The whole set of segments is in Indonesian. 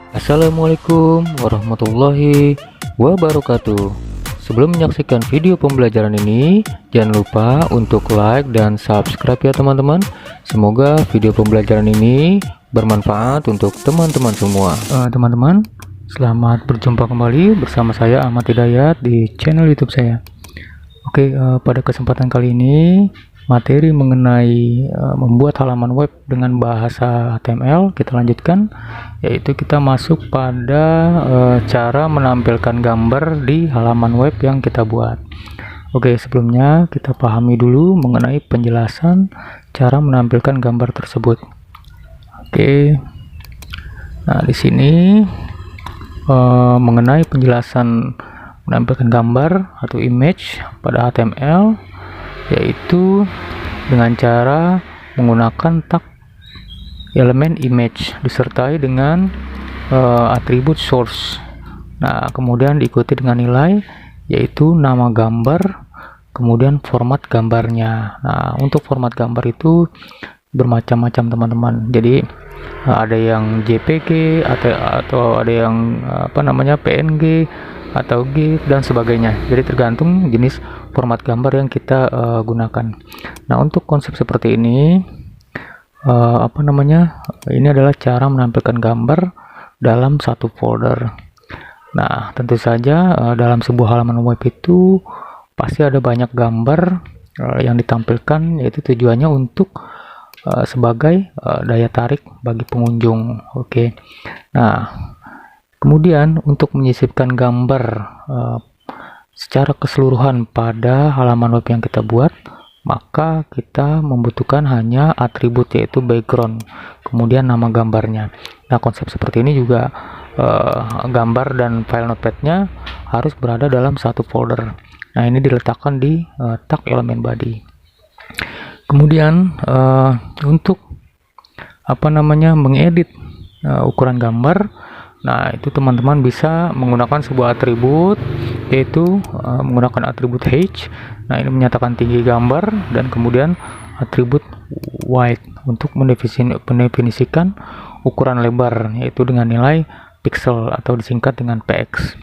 Assalamualaikum warahmatullahi wabarakatuh. Sebelum menyaksikan video pembelajaran ini, jangan lupa untuk like dan subscribe ya teman-teman. Semoga video pembelajaran ini bermanfaat untuk teman-teman semua. Teman-teman, selamat berjumpa kembali bersama saya Ahmad Hidayat di channel YouTube saya. Oke, pada kesempatan kali ini materi mengenai membuat halaman web dengan bahasa HTML kita lanjutkan, yaitu kita masuk pada cara menampilkan gambar di halaman web yang kita buat. Oke, sebelumnya kita pahami dulu mengenai penjelasan cara menampilkan gambar tersebut. Oke, nah di sini mengenai penjelasan menampilkan gambar atau image pada HTML, yaitu dengan cara menggunakan tag elemen image disertai dengan atribut source. Nah, kemudian diikuti dengan nilai, yaitu nama gambar, kemudian format gambarnya. Nah, untuk format gambar itu bermacam-macam teman-teman. Jadi ada yang JPG atau ada yang PNG atau GIF dan sebagainya. Jadi tergantung jenis format gambar yang kita gunakan. Nah, untuk konsep seperti ini ini adalah cara menampilkan gambar dalam satu folder. Nah, tentu saja dalam sebuah halaman web itu pasti ada banyak gambar yang ditampilkan, yaitu tujuannya untuk sebagai daya tarik bagi pengunjung. Oke. Nah, kemudian untuk menyisipkan gambar secara keseluruhan pada halaman web yang kita buat, maka kita membutuhkan hanya atribut, yaitu background, kemudian nama gambarnya. Nah, konsep seperti ini juga gambar dan file notepadnya harus berada dalam satu folder. Nah, ini diletakkan di tag elemen body. Kemudian untuk mengedit ukuran gambar, nah itu teman-teman bisa menggunakan sebuah atribut, yaitu menggunakan atribut height. Nah, ini menyatakan tinggi gambar, dan kemudian atribut width untuk mendefinisikan ukuran lebar, yaitu dengan nilai pixel atau disingkat dengan px.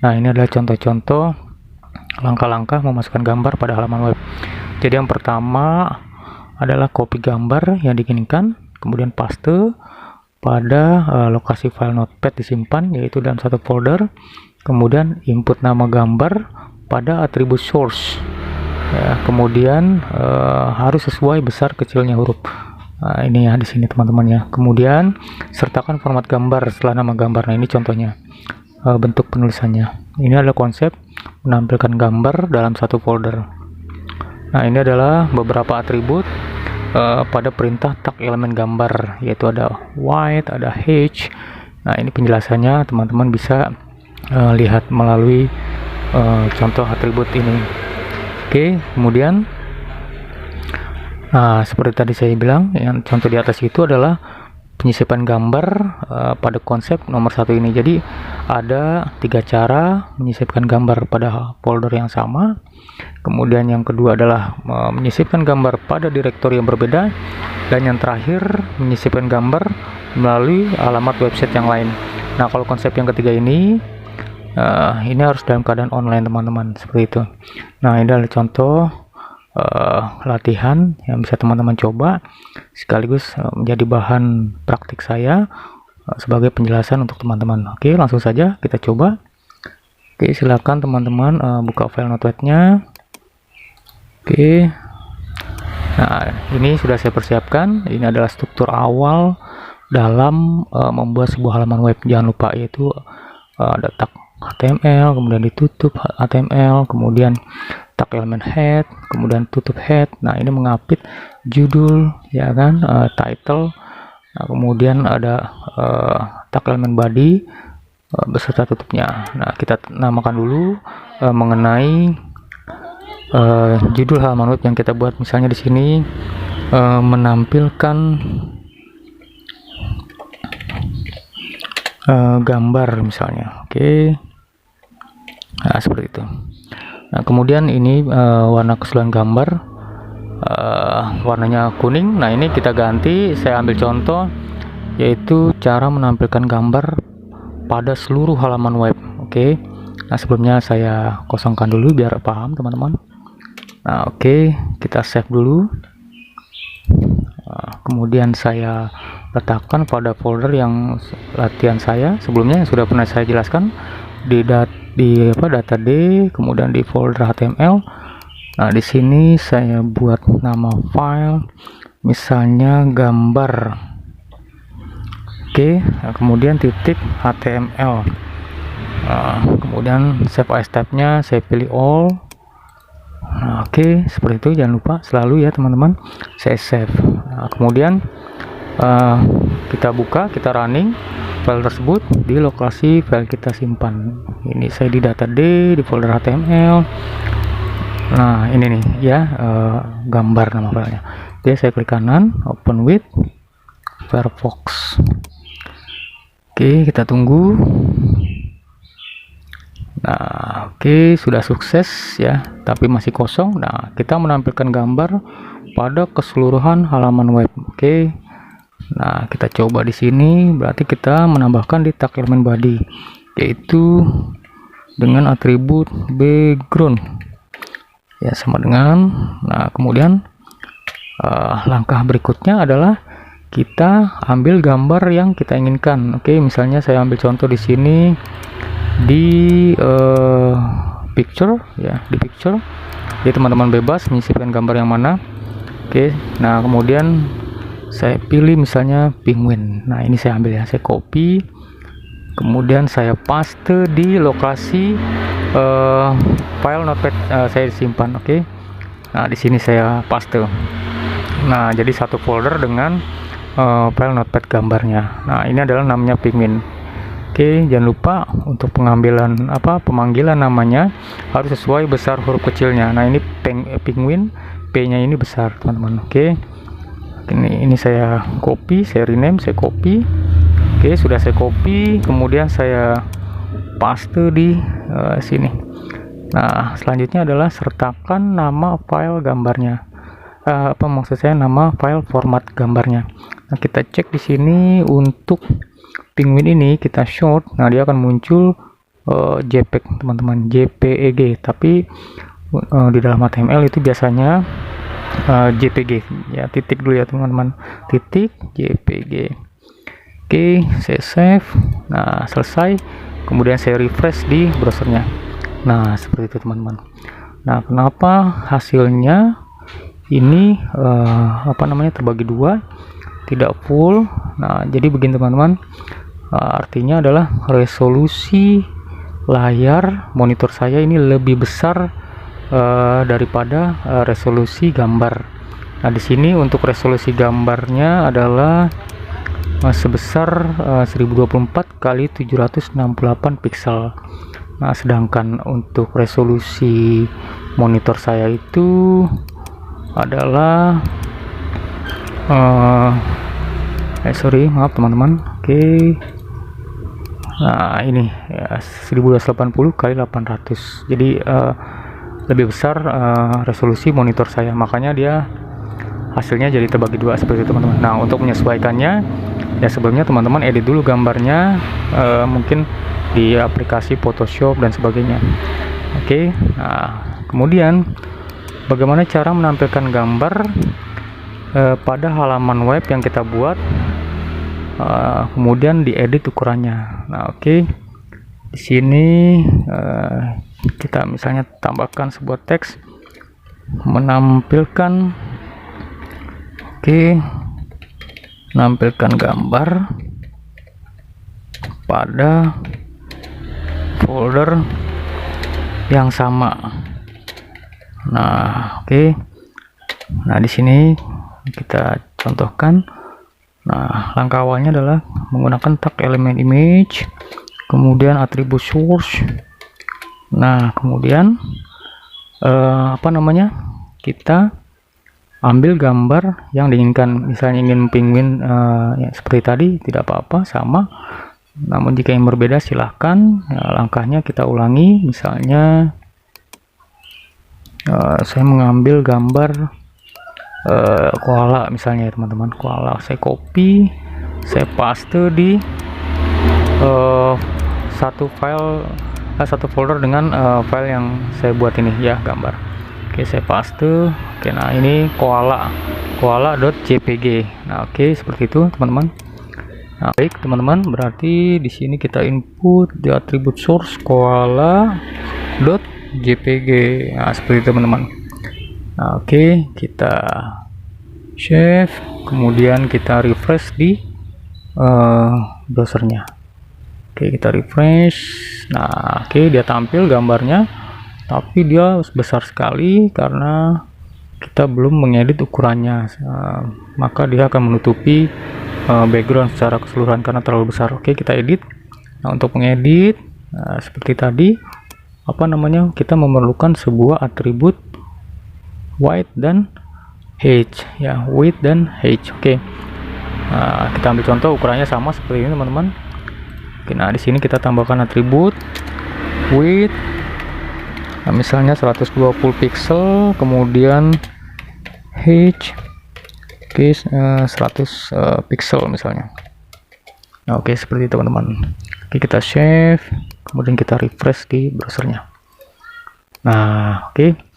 Nah, ini adalah contoh-contoh langkah-langkah memasukkan gambar pada halaman web. Jadi yang pertama adalah copy gambar yang diinginkan, kemudian paste pada lokasi file notepad disimpan, yaitu dalam satu folder, kemudian input nama gambar pada atribut source ya, kemudian harus sesuai besar kecilnya huruf. Nah, ini ya di sini teman-teman ya. Kemudian sertakan format gambar setelah nama gambar. Nah, ini contohnya bentuk penulisannya. Ini adalah konsep menampilkan gambar dalam satu folder. Nah, ini adalah beberapa atribut pada perintah tag elemen gambar, yaitu ada width, ada height. Nah, ini penjelasannya teman-teman bisa lihat melalui contoh atribut ini. Oke, kemudian seperti tadi saya bilang, yang contoh di atas itu adalah penyisipan gambar pada konsep nomor satu ini. Jadi ada 3 cara menyisipkan gambar pada folder yang sama. Kemudian yang kedua adalah menyisipkan gambar pada direktori yang berbeda, dan yang terakhir menyisipkan gambar melalui alamat website yang lain. Nah, kalau konsep yang ketiga ini harus dalam keadaan online teman-teman, seperti itu. Nah, ini adalah contoh latihan yang bisa teman-teman coba, sekaligus menjadi bahan praktik saya sebagai penjelasan untuk teman-teman. Oke, langsung saja kita coba. Oke, silakan teman-teman buka file notepadnya. Oke, nah ini sudah saya persiapkan. Ini adalah struktur awal dalam membuat sebuah halaman web. Jangan lupa, yaitu ada tag HTML, kemudian ditutup HTML, kemudian tag elemen head, kemudian tutup head. Nah, ini mengapit judul, ya kan, title. Nah, kemudian ada tag elemen body beserta tutupnya. Nah, kita namakan dulu mengenai judul halaman web yang kita buat. Misalnya di sini menampilkan gambar misalnya. Oke. Nah, seperti itu. Nah, kemudian ini warna keseluruhan gambar warnanya kuning. Nah, ini kita ganti, saya ambil contoh yaitu cara menampilkan gambar pada seluruh halaman web. Oke. Nah, sebelumnya saya kosongkan dulu biar paham teman-teman. Nah, oke, kita save dulu. Kemudian saya letakkan pada folder yang latihan saya sebelumnya yang sudah pernah saya jelaskan di data D, kemudian di folder HTML. Nah, di sini saya buat nama file misalnya gambar. Oke, nah, kemudian titik HTML. Kemudian save as tab-nya saya pilih all. Nah, oke, seperti itu, jangan lupa selalu ya teman-teman saya save. Nah, kemudian kita buka, kita running file tersebut di lokasi file kita simpan. Ini saya di data D, di folder HTML. Nah, ini nih ya, gambar nama filenya. Jadi saya klik kanan, open with Firefox. Oke, kita tunggu. Nah, oke, sudah sukses ya, tapi masih kosong. Nah, kita menampilkan gambar pada keseluruhan halaman web. Oke. Nah, kita coba di sini, berarti kita menambahkan di tag elemen body yaitu dengan atribut background. Ya, sama dengan. Nah, kemudian langkah berikutnya adalah kita ambil gambar yang kita inginkan. Oke, misalnya saya ambil contoh di sini di picture ya, di picture. Jadi teman-teman bebas menyisipkan gambar yang mana. Oke, nah kemudian saya pilih misalnya penguin. Nah, ini saya ambil ya, saya copy, kemudian saya paste di lokasi file notepad saya simpan. Oke, nah di sini saya paste. Nah, jadi satu folder dengan file notepad gambarnya. Nah, ini adalah namanya penguin. Oke, jangan lupa untuk pemanggilan namanya harus sesuai besar huruf kecilnya. Nah, ini penguin, P-nya ini besar, teman-teman. Oke. Ini saya copy, saya rename, saya copy. Oke, sudah saya copy, kemudian saya paste di sini. Nah, selanjutnya adalah sertakan nama file gambarnya. Maksud saya nama file format gambarnya. Nah, kita cek di sini untuk penguin ini, kita short. Nah, dia akan muncul JPEG, teman-teman, JPEG. Tapi di dalam HTML itu biasanya JPG ya, titik dulu ya teman-teman, titik JPG. Oke, saya save. Nah, selesai, kemudian saya refresh di browsernya. Nah, seperti itu teman-teman. Nah, kenapa hasilnya ini terbagi dua, tidak full. Nah, jadi begini teman-teman, artinya adalah resolusi layar monitor saya ini lebih besar daripada resolusi gambar. Nah, di sini untuk resolusi gambarnya adalah sebesar 1024 kali 768 pixel. Nah, sedangkan untuk resolusi monitor saya itu adalah maaf teman-teman. Oke. Nah, ini ya, 1280 kali 800. Jadi lebih besar resolusi monitor saya, makanya dia hasilnya jadi terbagi dua seperti itu teman-teman. Nah, untuk menyesuaikannya ya, sebelumnya teman-teman edit dulu gambarnya, mungkin di aplikasi Photoshop dan sebagainya. Oke. Nah, kemudian bagaimana cara menampilkan gambar pada halaman web yang kita buat, kemudian diedit ukurannya. Nah, oke. Di sini kita misalnya tambahkan sebuah teks menampilkan, menampilkan gambar pada folder yang sama. Nah, oke. Nah, di sini kita contohkan. Nah, langkah awalnya adalah menggunakan tag elemen image, kemudian atribut source. Nah, kemudian kita ambil gambar yang diinginkan. Misalnya ingin penguin ya, seperti tadi, tidak apa-apa, sama. Namun jika yang berbeda silahkan. Ya, langkahnya kita ulangi. Misalnya saya mengambil gambar koala misalnya ya teman-teman, koala. Saya copy, saya paste di satu folder dengan file yang saya buat ini ya, gambar. Oke, saya paste. Oke, nah ini koala.jpg. Nah, oke, seperti itu teman-teman. Nah, baik teman-teman, berarti di sini kita input di atribut source koala.jpg. Nah, seperti itu teman-teman. Nah, oke, kita save, kemudian kita refresh di browsernya. Oke, kita refresh. Nah, oke, dia tampil gambarnya, tapi dia besar sekali karena kita belum mengedit ukurannya. Maka dia akan menutupi background secara keseluruhan karena terlalu besar. Oke, kita edit. Nah, untuk mengedit, seperti tadi, kita memerlukan sebuah atribut width dan height ya, width dan height. Oke, kita ambil contoh ukurannya sama seperti ini teman-teman. Oke, nah di sini kita tambahkan atribut width, nah, misalnya 120 pixel, kemudian height, oke, 100 pixel misalnya. Nah, oke, seperti itu teman-teman. Oke, kita save, kemudian kita refresh di browsernya. Nah, oke.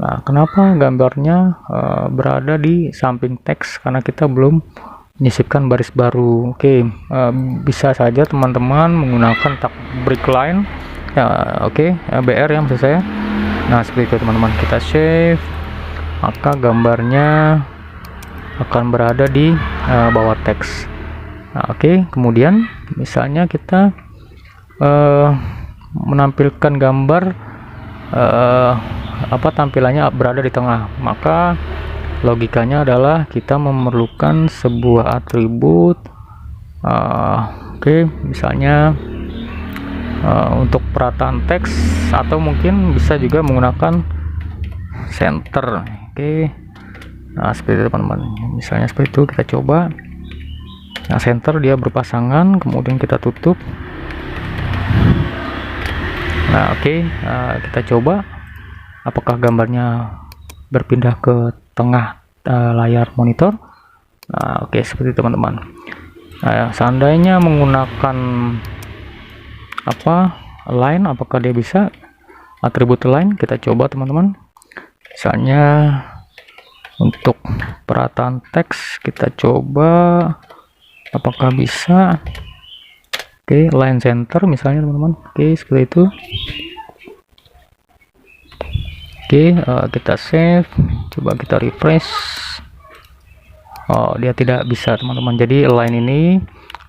Nah, kenapa gambarnya berada di samping teks? Karena kita belum menyisipkan baris baru. Oke, bisa saja teman-teman menggunakan tag break line ya. Oke, BR ya maksud saya. Nah, seperti itu teman-teman. Kita save, maka gambarnya akan berada di bawah teks. Nah, oke, kemudian misalnya kita menampilkan gambar tampilannya berada di tengah, maka logikanya adalah kita memerlukan sebuah atribut. Oke, misalnya untuk perataan teks, atau mungkin bisa juga menggunakan center. Oke, nah seperti itu teman-teman, misalnya seperti itu. Kita coba. Nah, center dia berpasangan, kemudian kita tutup. Nah, oke, kita coba apakah gambarnya berpindah ke tengah layar monitor. Nah, oke, seperti itu teman-teman. Nah, seandainya menggunakan line, apakah dia bisa atribut line? Kita coba teman-teman. Misalnya untuk perataan teks, kita coba apakah bisa. Oke, line center misalnya teman-teman. Oke, seperti itu. Oke, kita save, coba kita refresh. Oh, dia tidak bisa teman-teman. Jadi line ini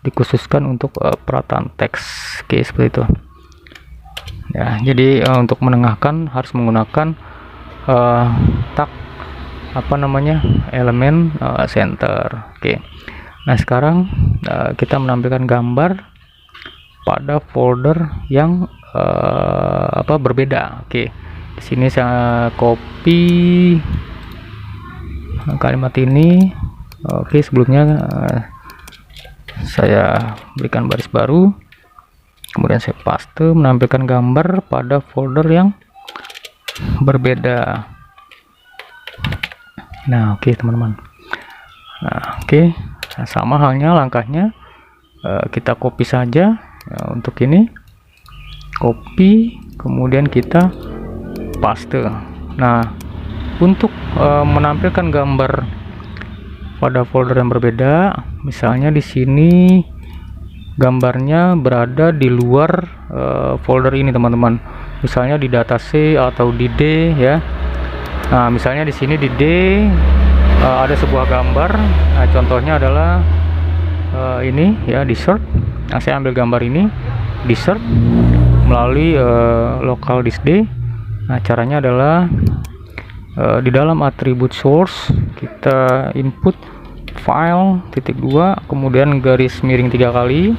dikhususkan untuk perataan teks. Oke, seperti itu ya. Jadi untuk menengahkan harus menggunakan tag elemen center. Oke, nah sekarang kita menampilkan gambar pada folder yang berbeda. Oke, di sini saya copy kalimat ini. Oke, sebelumnya saya berikan baris baru, kemudian saya paste, menampilkan gambar pada folder yang berbeda. Nah, oke teman-teman. Nah, oke, nah, sama halnya langkahnya, kita copy saja. Untuk ini copy, kemudian kita paste. Nah, untuk menampilkan gambar pada folder yang berbeda, misalnya di sini gambarnya berada di luar folder ini teman-teman, misalnya di data C atau di D ya. Nah, misalnya di sini di D ada sebuah gambar. Nah, contohnya adalah ini ya, di search. Nah, saya ambil gambar ini di search melalui local disk D. Nah, caranya adalah di dalam atribut source kita input file (2), kemudian garis miring 3 kali.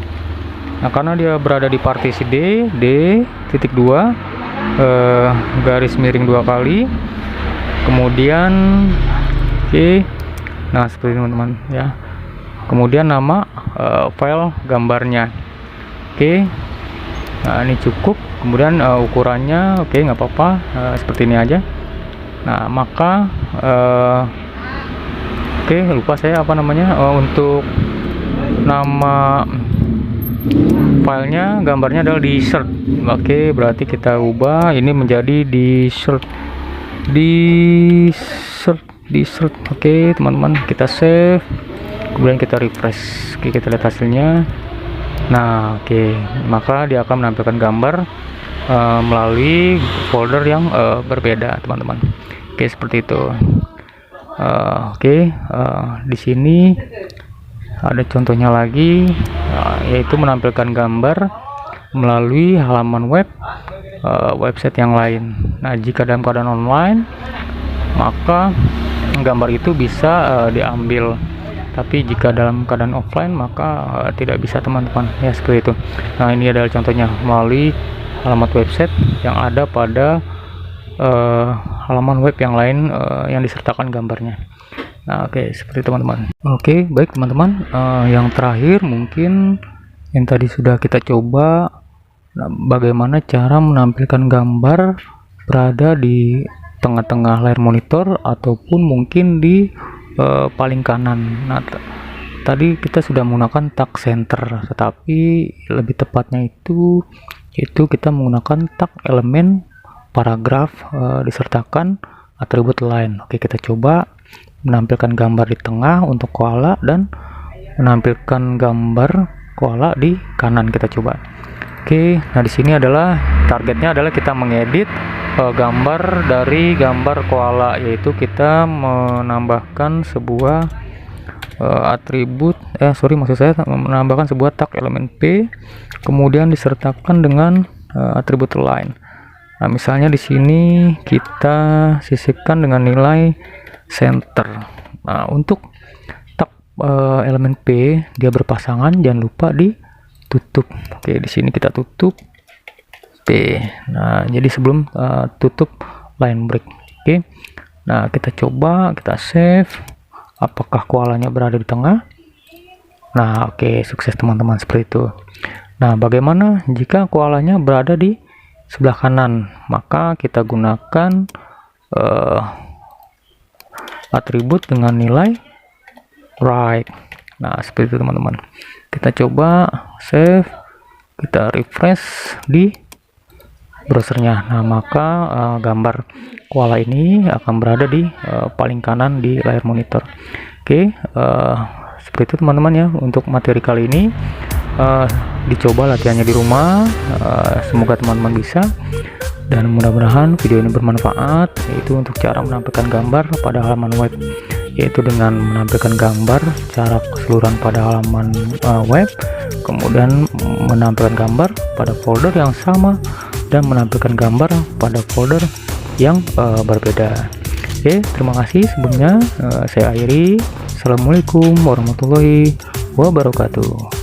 Nah, karena dia berada di partisi D(2), garis miring 2 kali, kemudian oke. Nah, seperti ini teman-teman ya. Kemudian nama file gambarnya. Oke, nah ini cukup. Kemudian ukurannya oke, nggak apa-apa, seperti ini aja. Nah, maka Oke, lupa saya apa namanya, untuk nama filenya, gambarnya adalah dessert. Oke, berarti kita ubah ini menjadi dessert. Oke teman-teman, kita save, kemudian kita refresh. Oke, kita lihat hasilnya. Nah, oke, maka dia akan menampilkan gambar melalui folder yang berbeda, teman-teman. Oke, seperti itu. Di sini ada contohnya lagi, yaitu menampilkan gambar melalui halaman web website yang lain. Nah, jika dalam keadaan online, maka gambar itu bisa diambil, tapi jika dalam keadaan offline maka tidak bisa, teman-teman, ya seperti itu. Nah, ini adalah contohnya melalui halaman website yang ada pada halaman web yang lain yang disertakan gambarnya. Nah, oke, seperti itu, teman-teman. Oke, baik teman-teman, yang terakhir mungkin yang tadi sudah kita coba, bagaimana cara menampilkan gambar berada di tengah-tengah layar monitor ataupun mungkin di paling kanan. Nah, tadi kita sudah menggunakan tag center, tetapi lebih tepatnya itu kita menggunakan tag elemen paragraf disertakan atribut line. Oke, kita coba menampilkan gambar di tengah untuk koala dan menampilkan gambar koala di kanan. Kita coba. Oke, nah di sini adalah targetnya adalah kita mengedit gambar dari gambar koala, yaitu kita menambahkan sebuah maksud saya menambahkan sebuah tag elemen P, kemudian disertakan dengan atribut line. Nah, misalnya di sini kita sisipkan dengan nilai center. Nah, untuk tag elemen P dia berpasangan, jangan lupa ditutup. Oke, di sini kita tutup P. Nah, jadi sebelum tutup line break. Oke. Nah, kita coba, kita save. Apakah koalanya berada di tengah? Nah, oke, sukses teman-teman, seperti itu. Nah, bagaimana jika koalanya berada di sebelah kanan? Maka kita gunakan atribut dengan nilai right. Nah, seperti itu, teman-teman. Kita coba save, kita refresh di browsernya. Nah, maka gambar koala ini akan berada di paling kanan di layar monitor. Oke, seperti itu, teman-teman, ya untuk materi kali ini. Dicoba latihannya di rumah. Semoga teman-teman bisa, dan mudah-mudahan video ini bermanfaat, yaitu untuk cara menampilkan gambar pada halaman web, yaitu dengan menampilkan gambar secara keseluruhan pada halaman web, kemudian menampilkan gambar pada folder yang sama, dan menampilkan gambar pada folder yang berbeda. Oke, terima kasih sebelumnya. Saya akhiri. Assalamualaikum warahmatullahi wabarakatuh.